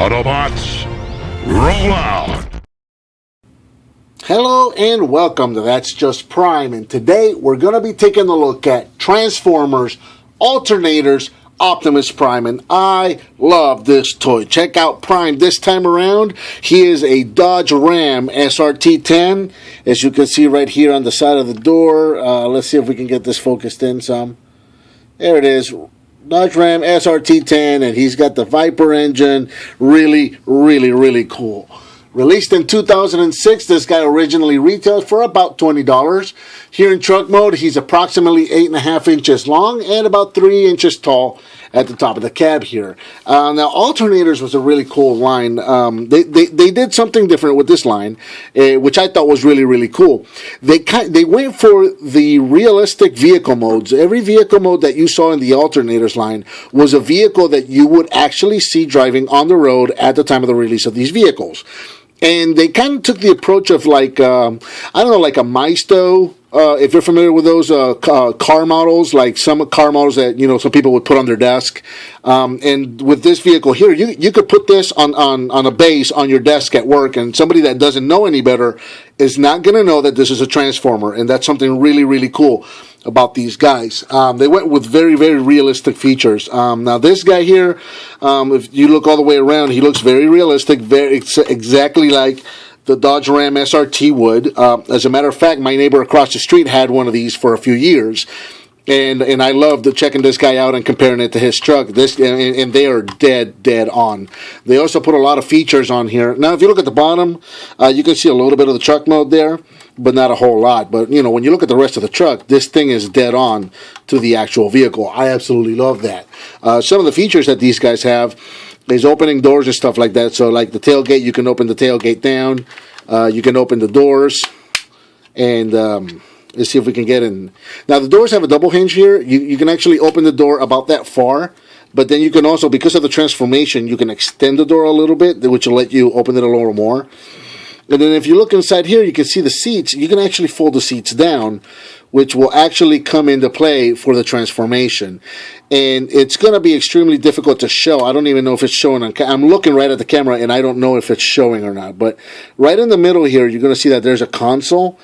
Autobots, roll out! Hello and welcome to That's Just Prime, and today we're going to be taking a look at Transformers Alternators Optimus Prime, and I love this toy. Check out Prime this time around. He is a Dodge Ram SRT-10, as you can see right here on the side of the door. Let's see if we can get this focused in some. There it is. Dodge Ram SRT-10, and he's got the Viper engine. Really, really, really cool. Released in 2006, this guy originally retailed for about $20. Here in truck mode, he's approximately 8.5 inches long and about 3 inches tall at the top of the cab here. Now, Alternators was a really cool line. They did something different with this line, which I thought was really, really cool. They went for the realistic vehicle modes. Every vehicle mode that you saw in the Alternators line was a vehicle that you would actually see driving on the road at the time of the release of these vehicles. And they kind of took the approach of like, I don't know, like a Maisto. If you're familiar with those car models, like some car models that, you know, some people would put on their desk. And with this vehicle here, you could put this on a base on your desk at work, and somebody that doesn't know any better is not going to know that this is a Transformer. And that's something really, really cool about these guys. They went with very, very realistic features. Now this guy here, if you look all the way around, he looks very realistic, exactly like the Dodge Ram SRT would. As a matter of fact, my neighbor across the street had one of these for a few years. And I loved checking this guy out and comparing it to his truck. And they are dead on. They also put a lot of features on here. Now, if you look at the bottom, you can see a little bit of the truck mode there, but not a whole lot. But, you know, when you look at the rest of the truck, this thing is dead on to the actual vehicle. I absolutely love that. Some of the features that these guys have is opening doors and stuff like that. So, like the tailgate, you can open the tailgate down. You can open the doors, and let's see if we can get in. Now, the doors have a double hinge here. You can actually open the door about that far, but then you can also, because of the transformation, you can extend the door a little bit, which will let you open it a little more. And then if you look inside here, you can see the seats. You can actually fold the seats down, which will actually come into play for the transformation. And it's going to be extremely difficult to show. I don't even know if it's showing on I'm looking right at the camera, and I don't know if it's showing or not. But right in the middle here, you're going to see that there's a console.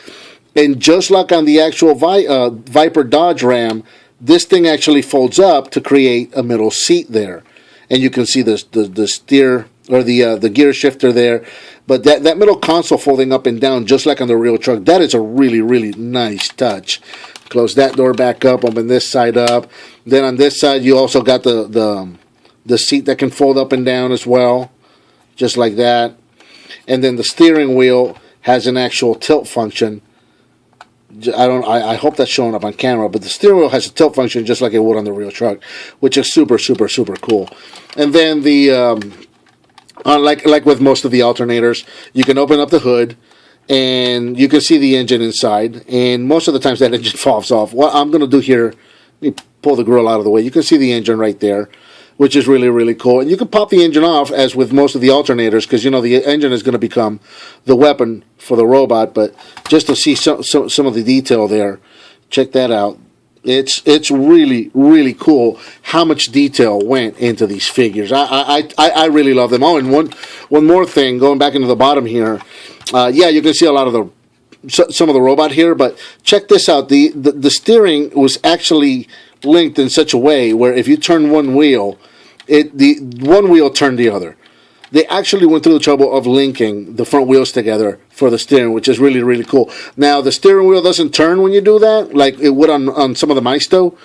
And just like on the actual Viper Dodge Ram, this thing actually folds up to create a middle seat there. And you can see the steer or the gear shifter there. But that middle console folding up and down, just like on the real truck, that is a really, really nice touch. Close that door back up, open this side up. Then on this side, you also got the seat that can fold up and down as well, just like that. And then the steering wheel has an actual tilt function. I hope that's showing up on camera, but the steering wheel has a tilt function just like it would on the real truck, which is super, super, super cool. And then the like with most of the alternators, you can open up the hood and you can see the engine inside, and most of the times that engine falls off. What I'm going to do here, let me pull the grill out of the way. You can see the engine right there, which is really, really cool. And you can pop the engine off, as with most of the alternators, because, you know, the engine is going to become the weapon for the robot. But just to see some of the detail there, check that out. It's really, really cool how much detail went into these figures. I really love them. Oh, and one more thing, going back into the bottom here. Yeah, you can see a lot of some of the robot here, but check this out. The steering was actually linked in such a way where if you turn one wheel, the one wheel turned the other. They actually went through the trouble of linking the front wheels together for the steering, which is really, really cool. Now, the steering wheel doesn't turn when you do that, like it would on some of the Maisto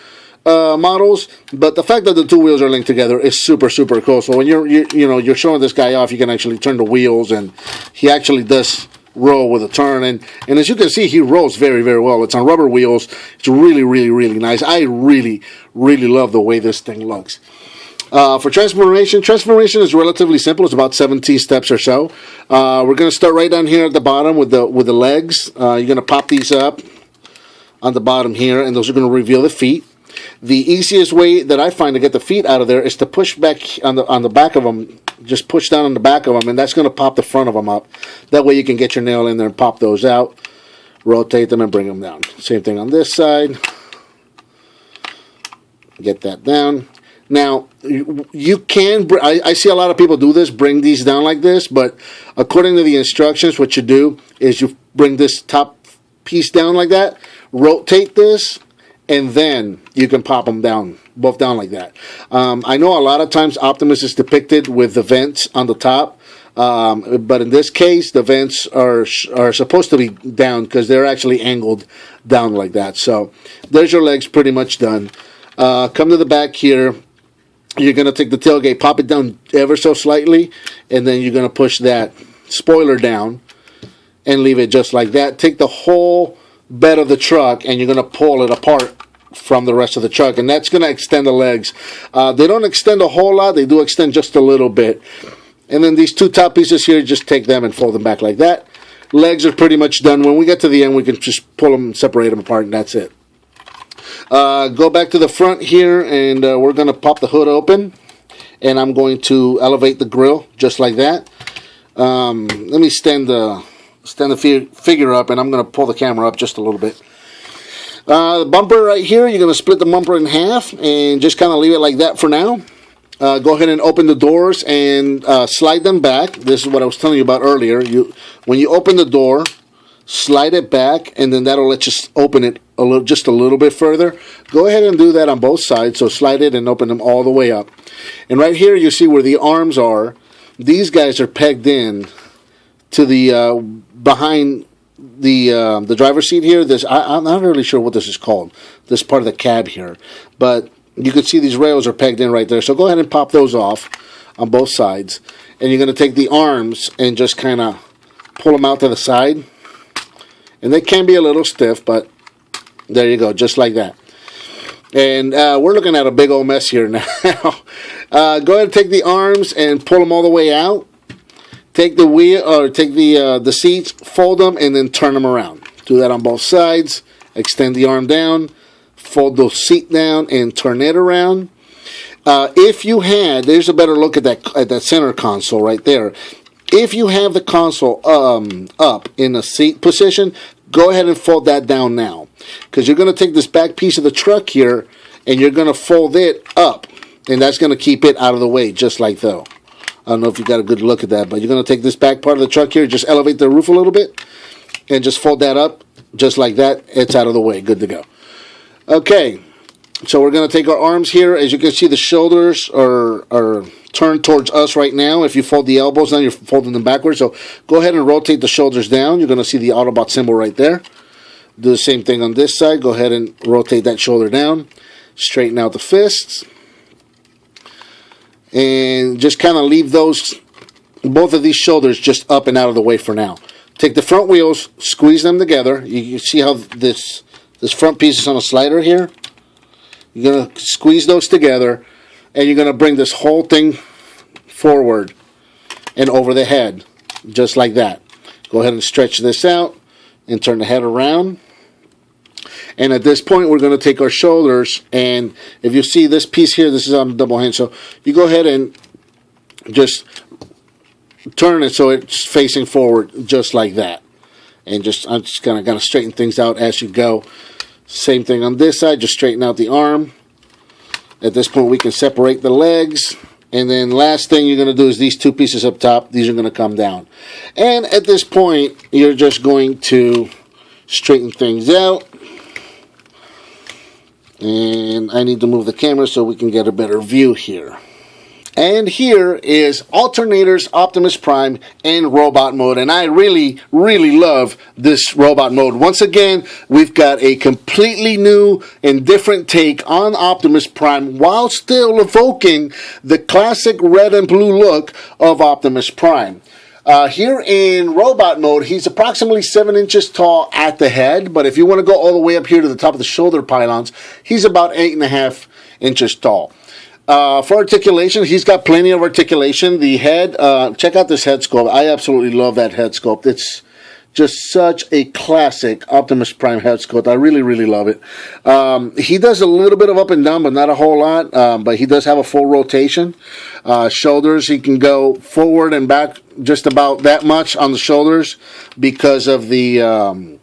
models, but the fact that the two wheels are linked together is super, super cool. So when you're showing this guy off, you can actually turn the wheels, and he actually does roll with a turn, and as you can see, he rolls very, very well. It's on rubber wheels. It's really, really, really nice. I really, really love the way this thing looks. For transformation is relatively simple. It's about 17 steps or so. We're going to start right down here at the bottom with the legs. You're going to pop these up on the bottom here, and those are going to reveal the feet. The easiest way that I find to get the feet out of there is to push back on the back of them. Just push down on the back of them, and that's going to pop the front of them up. That way you can get your nail in there and pop those out. Rotate them and bring them down. Same thing on this side. Get that down. Now, you can, I see a lot of people do this, bring these down like this, but according to the instructions, what you do is you bring this top piece down like that, rotate this, and then you can pop them down, both down like that. I know a lot of times Optimus is depicted with the vents on the top, but in this case, the vents are supposed to be down because they're actually angled down like that. So there's your legs pretty much done. Come to the back here. You're going to take the tailgate, pop it down ever so slightly, and then you're going to push that spoiler down and leave it just like that. Take the whole bed of the truck and you're going to pull it apart from the rest of the truck, and that's going to extend the legs. They don't extend a whole lot. They do extend just a little bit. And then these two top pieces here, just take them and fold them back like that. Legs are pretty much done. When we get to the end, we can just pull them, separate them apart, and that's it. Go back to the front here, and we're going to pop the hood open, and I'm going to elevate the grill just like that. Let me stand the figure up, and I'm going to pull the camera up just a little bit. The bumper right here, you're going to split the bumper in half and just kind of leave it like that for now. Go ahead and open the doors and slide them back. This is what I was telling you about earlier. When you open the door, slide it back, and then that'll let you open it just a little bit further. Go ahead and do that on both sides. So slide it and open them all the way up. And right here, you see where the arms are. These guys are pegged in to the behind the driver's seat here. I'm not really sure what this is called. This part of the cab here, but you can see these rails are pegged in right there. So go ahead and pop those off on both sides, and you're going to take the arms and just kind of pull them out to the side. And they can be a little stiff, but there you go, just like that. And we're looking at a big old mess here now. Go ahead and take the arms and pull them all the way out. Take the wheel, or take the seats, fold them, and then turn them around. Do that on both sides. Extend the arm down, fold the seat down, and turn it around. If you had, there's a better look at that center console right there. If you have the console up in a seat position, go ahead and fold that down now. Because you're going to take this back piece of the truck here, and you're going to fold it up. And that's going to keep it out of the way, just like though. I don't know if you got a good look at that, but you're going to take this back part of the truck here, just elevate the roof a little bit, and just fold that up, just like that. It's out of the way, good to go. Okay, so we're going to take our arms here. As you can see, the shoulders are turned towards us right now. If you fold the elbows down, you're folding them backwards. So go ahead and rotate the shoulders down. You're going to see the Autobot symbol right there. Do the same thing on this side. Go ahead and rotate that shoulder down. Straighten out the fists. And just kind of leave both of these shoulders just up and out of the way for now. Take the front wheels, squeeze them together. You see how this front piece is on a slider here? You're going to squeeze those together, and you're going to bring this whole thing forward and over the head, just like that. Go ahead and stretch this out and turn the head around. And at this point, we're going to take our shoulders, and if you see this piece here, this is on the double hand, so you go ahead and just turn it so it's facing forward, just like that. And I'm just going to straighten things out as you go. Same thing on this side, just straighten out the arm. At this point, we can separate the legs. And then last thing you're going to do is these two pieces up top, these are going to come down. And at this point, you're just going to straighten things out. And I need to move the camera so we can get a better view here. And here is Alternators Optimus Prime in robot mode. And I really, really love this robot mode. Once again, we've got a completely new and different take on Optimus Prime while still evoking the classic red and blue look of Optimus Prime. Here in robot mode, he's approximately 7 inches tall at the head, but if you want to go all the way up here to the top of the shoulder pylons, he's about 8.5 inches tall. For articulation, he's got plenty of articulation. The head, check out this head sculpt. I absolutely love that head sculpt. It's just such a classic Optimus Prime head sculpt. I really, really love it. He does a little bit of up and down, but not a whole lot. But he does have a full rotation. Shoulders, he can go forward and back just about that much on the shoulders because of the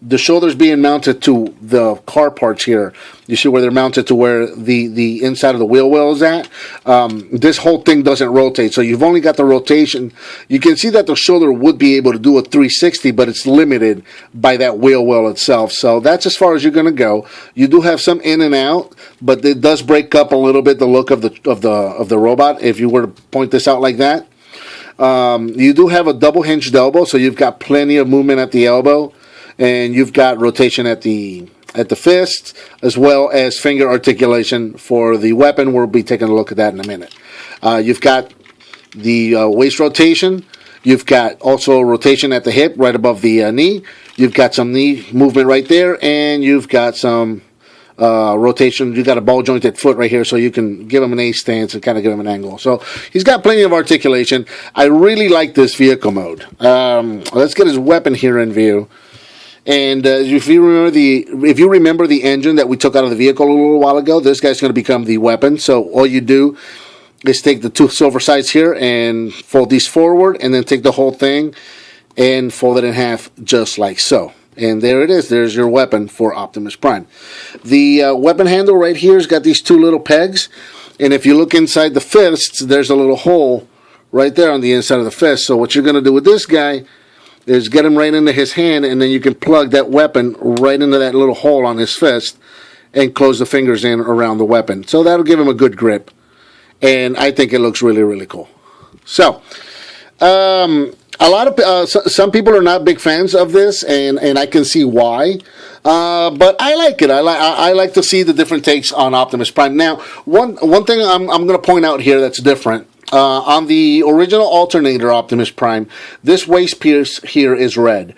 the shoulders being mounted to the car parts here. You see where they're mounted to where the inside of the wheel well is at. This whole thing doesn't rotate, so you've only got the rotation. You can see that the shoulder would be able to do a 360, but it's limited by that wheel well itself. So that's as far as you're going to go. You do have some in and out, but it does break up a little bit the look of the robot if you were to point this out like that. You do have a double hinged elbow, so you've got plenty of movement at the elbow. And you've got rotation at the fist, as well as finger articulation for the weapon. We'll be taking a look at that in a minute. You've got the waist rotation. You've got also rotation at the hip, right above the knee. You've got some knee movement right there, and you've got some rotation. You've got a ball jointed foot right here, so you can give him an A stance and kind of give him an angle. So he's got plenty of articulation. I really like this vehicle mode. Let's get his weapon here in view. And if you remember the engine that we took out of the vehicle a little while ago, this guy's going to become the weapon. So all you do is take the two silver sides here and fold these forward, and then take the whole thing and fold it in half just like so. And there it is. There's your weapon for Optimus Prime. The weapon handle right here has got these two little pegs. And if you look inside the fists, there's a little hole right there on the inside of the fist. So what you're going to do with this guy is get him right into his hand, and then you can plug that weapon right into that little hole on his fist and close the fingers in around the weapon. So that'll give him a good grip. And I think it looks really, really cool. So, a lot of some people are not big fans of this, and I can see why. But I like it. I like to see the different takes on Optimus Prime. Now, one thing I'm going to point out here that's different. On the original Alternator Optimus Prime, this waist piece here is red.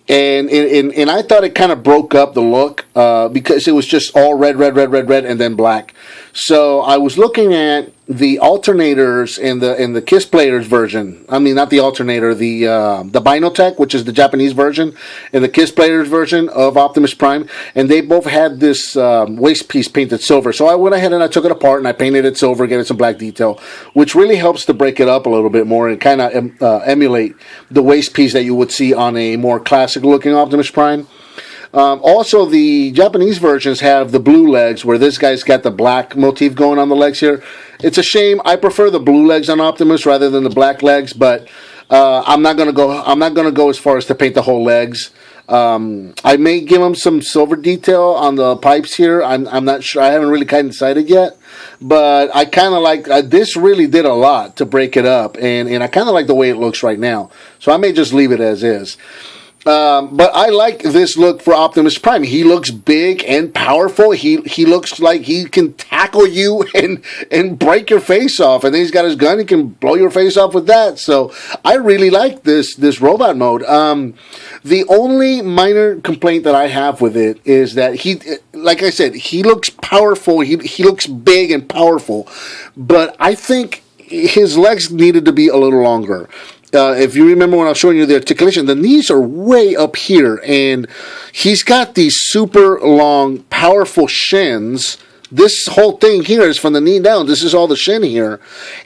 And I thought it kind of broke up the look because it was just all red, and then black. So I was looking at the alternators in the Kiss Players version. I mean, not the alternator, the Binotech, which is the Japanese version, and the Kiss Players version of Optimus Prime, and they both had this waist piece painted silver. So I went ahead and I took it apart and I painted it silver, gave it some black detail, which really helps to break it up a little bit more and kind of emulate the waist piece that you would see on a more classic looking Optimus Prime. Also, the Japanese versions have the blue legs, where this guy's got the black motif going on the legs here. It's a shame. I prefer the blue legs on Optimus rather than the black legs, but I'm not gonna go as far as to paint the whole legs. I may give him some silver detail on the pipes here. I'm not sure. I haven't really kind of decided yet, but I kind of like this. Really did a lot to break it up, and I kind of like the way it looks right now. So I may just leave it as is. But I like this look for Optimus Prime. He looks big and powerful. He looks like he can tackle you and break your face off. And then he's got his gun. He can blow your face off with that. So I really like this robot mode. The only minor complaint that I have with it is that he, like I said, he looks powerful. He looks big and powerful. But I think his legs needed to be a little longer. If you remember when I was showing you the articulation, the knees are way up here, and he's got these super long, powerful shins. This whole thing here is from the knee down. This is all the shin here,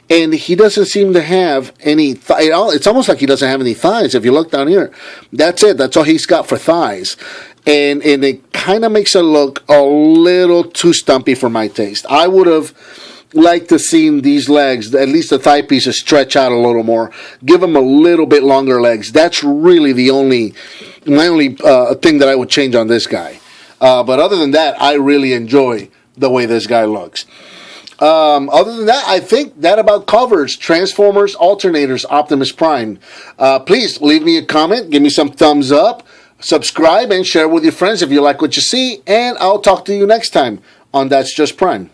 and he doesn't seem to have any. It's almost like he doesn't have any thighs. If you look down here, that's it. That's all he's got for thighs, and it kind of makes it look a little too stumpy for my taste. I would have like to see these legs, at least the thigh pieces, stretch out a little more. Give them a little bit longer legs. That's really my only thing that I would change on this guy. But other than that, I really enjoy the way this guy looks. Other than that, I think that about covers Transformers, Alternators, Optimus Prime. Please leave me a comment, give me some thumbs up, subscribe, and share with your friends if you like what you see. And I'll talk to you next time on That's Just Prime.